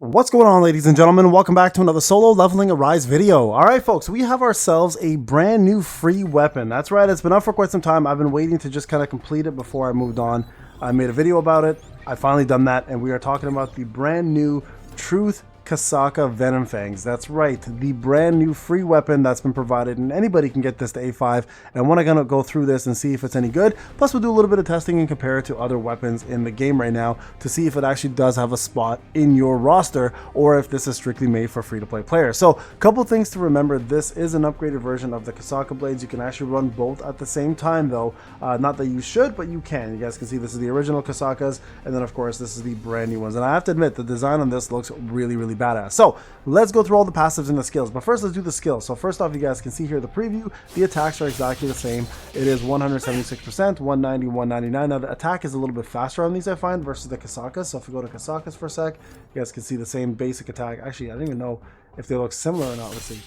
What's going on, ladies and gentlemen? Welcome back to another solo leveling Arise video. All right, folks, we have ourselves a brand new free weapon. That's right, it's been up for quite some time. I've been waiting to just kind of complete it before I moved on. I made a video about it. I finally done that, and we are talking about the brand new Truth KASAKA Venom Fangs. That's right, the brand new free weapon that's been provided, and anybody can get this to A5. And I want to go through this and see if it's any good. Plus, we'll do a little bit of testing and compare it to other weapons in the game right now to see if it actually does have a spot in your roster or if this is strictly made for free-to-play players. So, a couple things to remember: this is an upgraded version of the KASAKA blades. You can actually run both at the same time, though. Not that you should, but you can. You guys can see this is the original KASAKAs, and then of course this is the brand new ones. And I have to admit, the design on this looks really badass. So let's go through all the passives and the skills, but first let's do the skills. So first off, you guys can see here the preview. The attacks are exactly the same. It is 176%, 190, 199. Now the attack is a little bit faster on these, I find, versus the KASAKAs. So if we go to KASAKAs for a sec, you guys can see the same basic attack. Actually, I don't even know if they look similar or not. Let's see.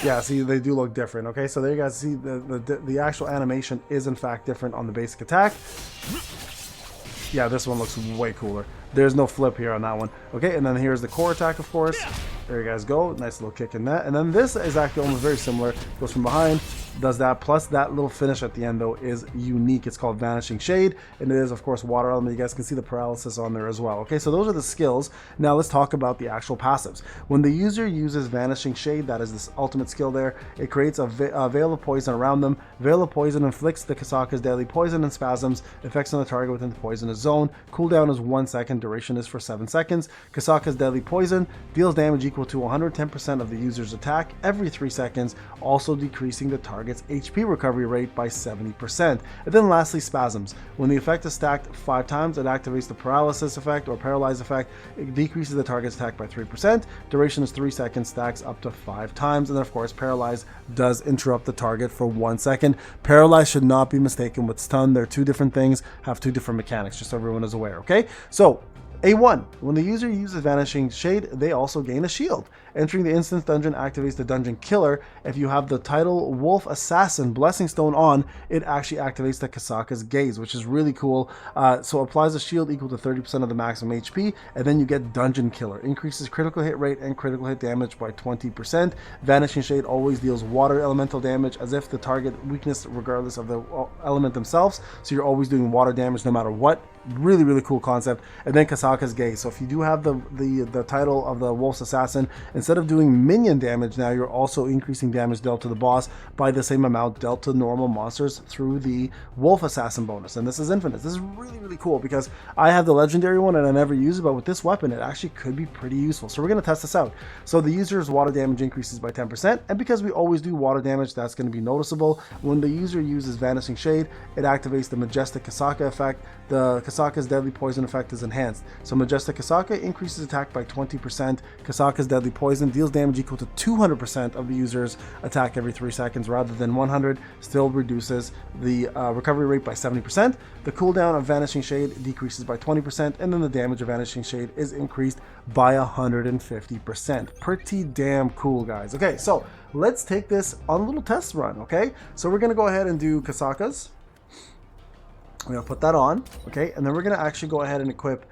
Yeah, see, they do look different. Okay, so there you guys see the actual animation is in fact different on the basic attack. Yeah, this one looks way cooler. There's no flip here on that one. Okay, and then here's the core attack, of course. There you guys go. Nice little kick in that. And then this is actually almost very similar. Goes from behind, does that. Plus that little finish at the end, though, is unique. It's called Vanishing Shade. And it is, of course, water element. You guys can see the paralysis on there as well. Okay, so those are the skills. Now let's talk about the actual passives. When the user uses Vanishing Shade, that is this ultimate skill there, it creates a veil of poison around them. Veil of poison inflicts the KASAKA's deadly poison and spasms. Effects on the target within the poisonous zone. Cooldown is 1 second. Duration is for 7 seconds. KASAKA's deadly poison deals damage equal to 110% of the user's attack every 3 seconds, also decreasing the target's HP recovery rate by 70%. And then lastly, spasms. When the effect is stacked 5 times, it activates the paralysis effect or paralyzed effect. It decreases the target's attack by 3%. Duration is 3 seconds, stacks up to 5 times. And then, of course, paralyzed does interrupt the target for 1 second. Paralyzed should not be mistaken with stun. They're two different things, have two different mechanics, just so everyone is aware. Okay, so A1, when the user uses Vanishing Shade, they also gain a shield. Entering the instance dungeon activates the dungeon killer. If you have the title Wolf Assassin Blessing Stone on, it actually activates the KASAKA's Gaze, which is really cool. So applies a shield equal to 30% of the maximum HP, and then you get Dungeon Killer. Increases critical hit rate and critical hit damage by 20%. Vanishing Shade always deals water elemental damage as if the target weakness regardless of the element themselves. So you're always doing water damage no matter what. Really cool concept. And then KASAKA's Gaze. So if you do have the title of the Wolf's Assassin, instead of doing minion damage, now you're also increasing damage dealt to the boss by the same amount dealt to normal monsters through the Wolf Assassin bonus. And this is infinite. This is really cool because I have the legendary one and I never use it, but with this weapon it actually could be pretty useful. So we're going to test this out. So the user's water damage increases by 10%, and because we always do water damage, that's going to be noticeable. When the user uses Vanishing Shade, it activates the Majestic KASAKA effect. The KASAKA's deadly poison effect is enhanced. So Majestic KASAKA increases attack by 20%. KASAKA's deadly poison deals damage equal to 200% of the user's attack every 3 seconds rather than 100. Still reduces the recovery rate by 70%. The cooldown of Vanishing Shade decreases by 20%, and then the damage of Vanishing Shade is increased by 150%. Pretty damn cool, guys. Okay, so let's take this on a little test run. Okay, so we're gonna go ahead and do KASAKA's. I'm gonna put that on, okay, and then we're gonna actually go ahead and equip.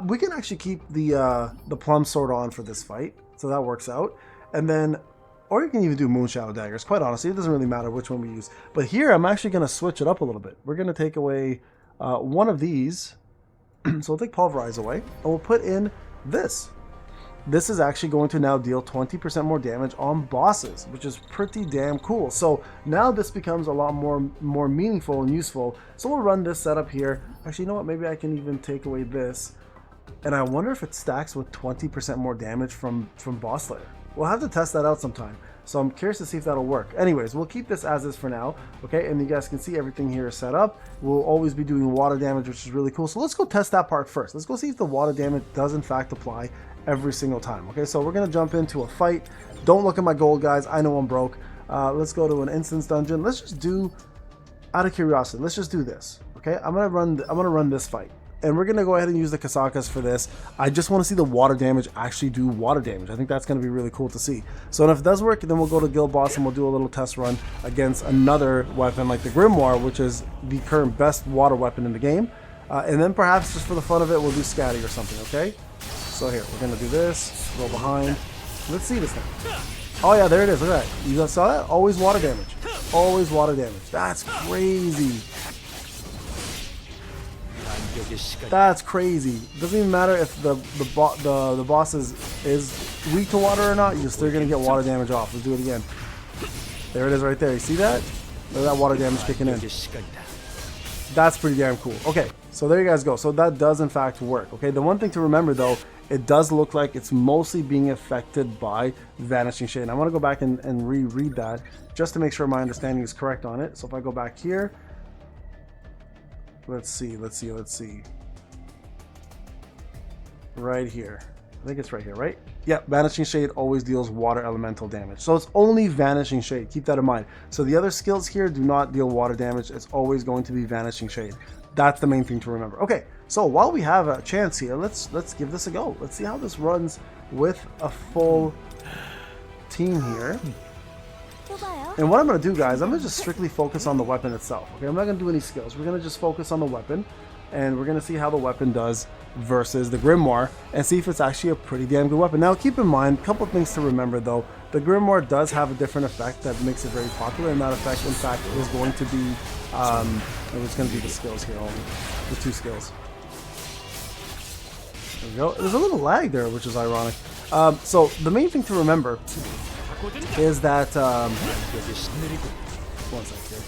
We can actually keep the plum sword on for this fight, so that works out. And then, or you can even do Moonshadow daggers. Quite honestly, it doesn't really matter which one we use. But here, I'm actually gonna switch it up a little bit. We're gonna take away one of these, so we'll take Pulverize away, and we'll put in this. This is actually going to now deal 20% more damage on bosses, which is pretty damn cool. So now this becomes a lot more meaningful and useful. So we'll run this setup here. Actually, you know what? Maybe I can even take away this. And I wonder if it stacks with 20% more damage from boss layer. We'll have to test that out sometime. So I'm curious to see if that'll work. Anyways, we'll keep this as is for now. Okay, and you guys can see everything here is set up. We'll always be doing water damage, which is really cool. So let's go test that part first. Let's go see if the water damage does in fact apply every single time. Okay, so we're gonna jump into a fight. Don't look at my gold, guys. I know I'm broke. Let's go to an instance dungeon. Let's just do, out of curiosity, let's just do this. Okay, I'm gonna run this fight, and we're gonna go ahead and use the KASAKAs for this. I just want to see the water damage actually do water damage. I think that's gonna be really cool to see. So if it does work, then we'll go to guild boss and we'll do a little test run against another weapon like the Grimoire, which is the current best water weapon in the game. And then perhaps just for the fun of it, we'll do Scatty or something. Okay. So here, we're gonna do this, go behind. Let's see this thing. Oh yeah, there it is, look at that. You guys saw that? Always water damage. Always water damage. That's crazy. That's crazy. Doesn't even matter if the boss is weak to water or not, you're still gonna get water damage off. Let's do it again. There it is right there. You see that? Look at that water damage kicking in. That's pretty damn cool. Okay, so there you guys go. So that does in fact work. Okay, the one thing to remember though, it does look like it's mostly being affected by Vanishing Shade. And I want to go back and reread that just to make sure my understanding is correct on it. So if I go back here, let's see. Right here. I think it's right here, right? Yeah, Vanishing Shade always deals water elemental damage. So it's only Vanishing Shade. Keep that in mind. So the other skills here do not deal water damage. It's always going to be Vanishing Shade. That's the main thing to remember. Okay, so while we have a chance here, let's give this a go. Let's see how this runs with a full team here. And what I'm going to do, guys, I'm going to just strictly focus on the weapon itself. Okay, I'm not going to do any skills. We're going to just focus on the weapon. And we're going to see how the weapon does versus the Grimoire and see if it's actually a pretty damn good weapon. Now, keep in mind, a couple of things to remember, though. The Grimoire does have a different effect that makes it very popular, and that effect, in fact, is going to be, it's going to be the skills here only, the 2 skills. There we go. There's a little lag there, which is ironic. So the main thing to remember is that, one second here.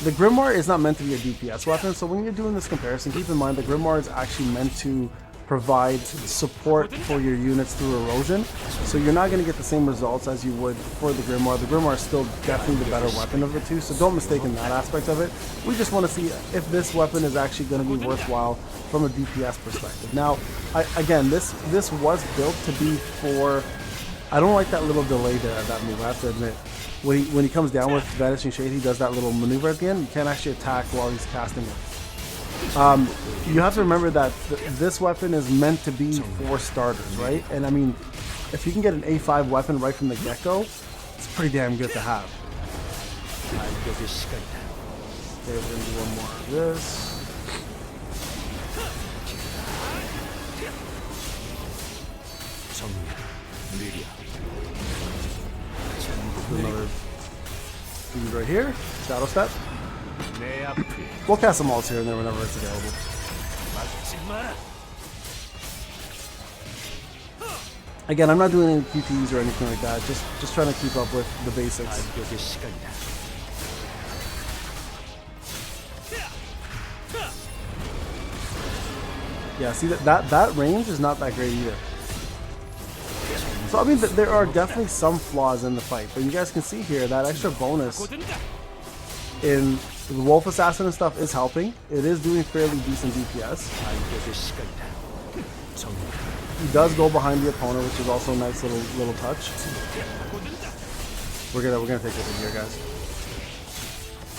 The Grimoire is not meant to be a DPS weapon, so when you're doing this comparison, keep in mind the Grimoire is actually meant to provide support for your units through erosion, so you're not going to get the same results as you would for the Grimoire. The Grimoire is still definitely the better weapon of the two, so don't mistake in that aspect of it. We just want to see if this weapon is actually going to be worthwhile from a DPS perspective. Now, again, this was built to be for... I don't like that little delay there at that move, I have to admit. When he comes down with Vanishing Shade, he does that little maneuver at the end. You can't actually attack while he's casting it. You have to remember that this weapon is meant to be for starters, right? And I mean, if you can get an A5 weapon right from the get-go, it's pretty damn good to have. Okay, we're going to do one more of this. Another feed right here. Shadow Step. We'll cast some ults here and there whenever it's available. Again, I'm not doing any QTs or anything like that. Just trying to keep up with the basics. Yeah, see that range is not that great either. So I mean, there are definitely some flaws in the fight, but you guys can see here that extra bonus in the Wolf Assassin and stuff is helping. It is doing fairly decent DPS. He does go behind the opponent, which is also a nice little touch. We're gonna take it in here, guys.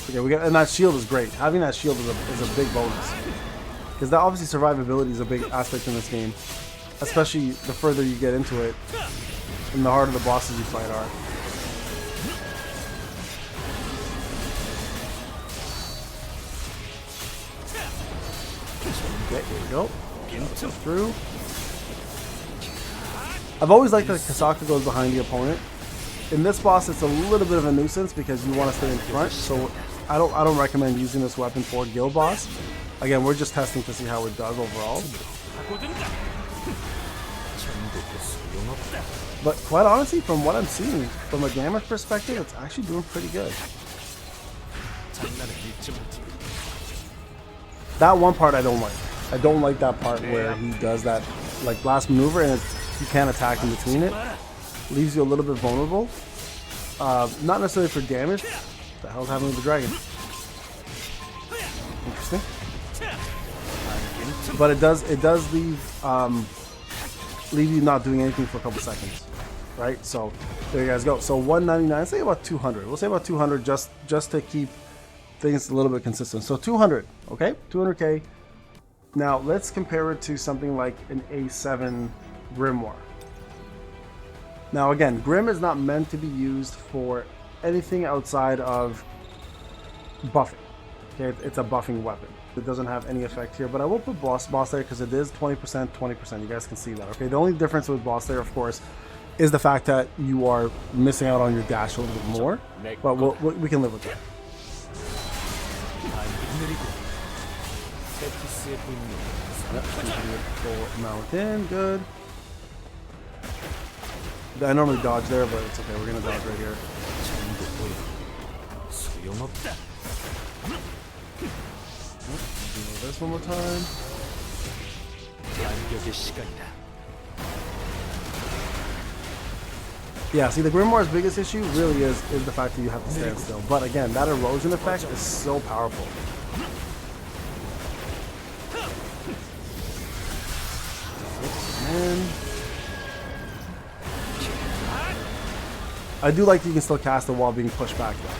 Okay, and that shield is great. Having that shield is a big bonus, because that obviously survivability is a big aspect in this game. Especially the further you get into it, and the harder the bosses you fight are. Okay, here we go. Through. I've always liked that KASAKA goes behind the opponent. In this boss, it's a little bit of a nuisance because you want to stay in front. So I don't recommend using this weapon for guild boss. Again, we're just testing to see how it does overall. But quite honestly, from what I'm seeing, from a damage perspective, it's actually doing pretty good. That one part I don't like. I don't like that part where he does that like blast maneuver and you can't attack in between it. Leaves you a little bit vulnerable. Not necessarily for damage. What the hell's happening with the dragon? Interesting. But it does leave you not doing anything for a couple seconds, right? So there you guys go. So 199, say about 200. We'll say about 200 just to keep things a little bit consistent. So 200, okay, 200k. Now let's compare it to something like an A7 Grimoire. Now again, Grim is not meant to be used for anything outside of buffing. Okay, it's a buffing weapon. It doesn't have any effect here, but I will put boss there because it is 20%, 20%. You guys can see that. Okay, the only difference with boss there, of course, is the fact that you are missing out on your dash a little bit more, but we can live with that. Full amount in, good. I normally dodge there, but it's okay. We're gonna dodge right here. Do this one more time. Yeah, see, the Grimoire's biggest issue really is the fact that you have to stand still. But again, that erosion effect is so powerful. And I do like that you can still cast it while being pushed back though.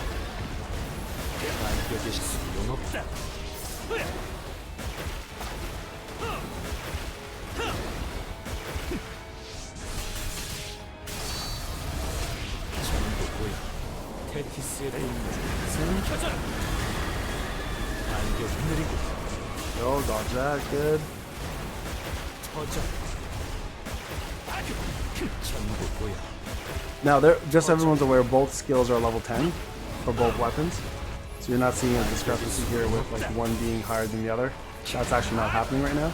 Oh, dodge that, good. Now, just so everyone's aware, both skills are level 10 for both weapons. So you're not seeing a discrepancy here with like one being higher than the other. That's actually not happening right now.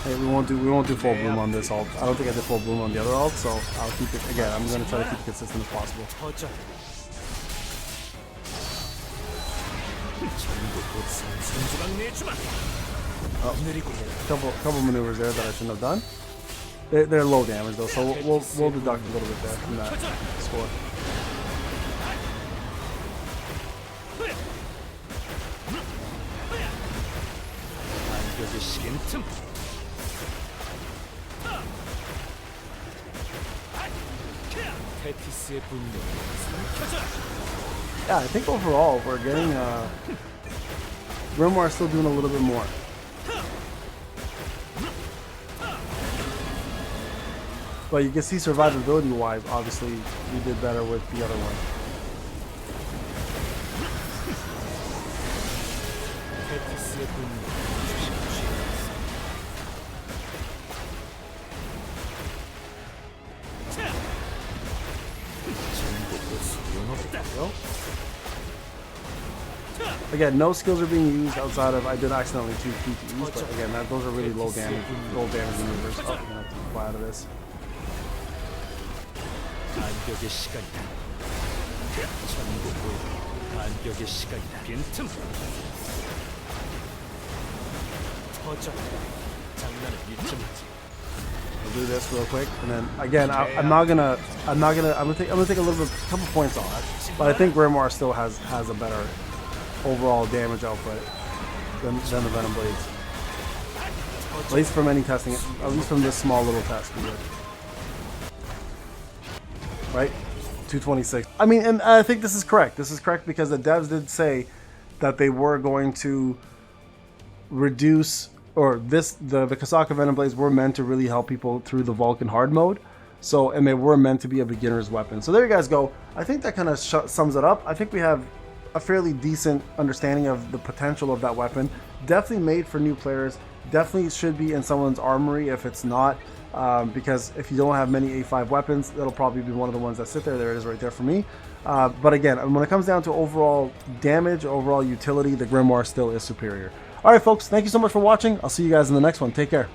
Hey, we won't do full bloom on this ult. I don't think I did full bloom on the other ult, so I'll keep it again. I'm gonna try to keep it consistent as possible. Oh, couple maneuvers there that I shouldn't have done. They're low damage though, so we'll deduct a little bit there from that score. Yeah, I think overall we're getting Grimoire still doing a little bit more. But you can see survivability wise, obviously we did better with the other one. Again, no skills are being used outside of I did accidentally 2 PTEs, but again, those are really low damage maneuvers. Oh, I'm gonna have to fly out of this. I'll do this real quick, and then again, I'm gonna take a couple points off, but I think Grimoire still has a better overall damage output than the Venom Blades. At least from any testing, at least from this small little test we did. Right? 226. I mean, and I think this is correct. This is correct because the devs did say that they were going to reduce, or the KASAKA Venom Blades were meant to really help people through the Vulcan hard mode. So, and they were meant to be a beginner's weapon. So there you guys go. I think that kind of sums it up. I think we have a fairly decent understanding of the potential of that weapon. Definitely made for new players. Definitely should be in someone's armory if it's not. Because if you don't have many A5 weapons, that'll probably be one of the ones that sit there. There it is right there for me. But again, when it comes down to overall damage, overall utility, the Grimoire still is superior. Alright folks, thank you so much for watching. I'll see you guys in the next one. Take care.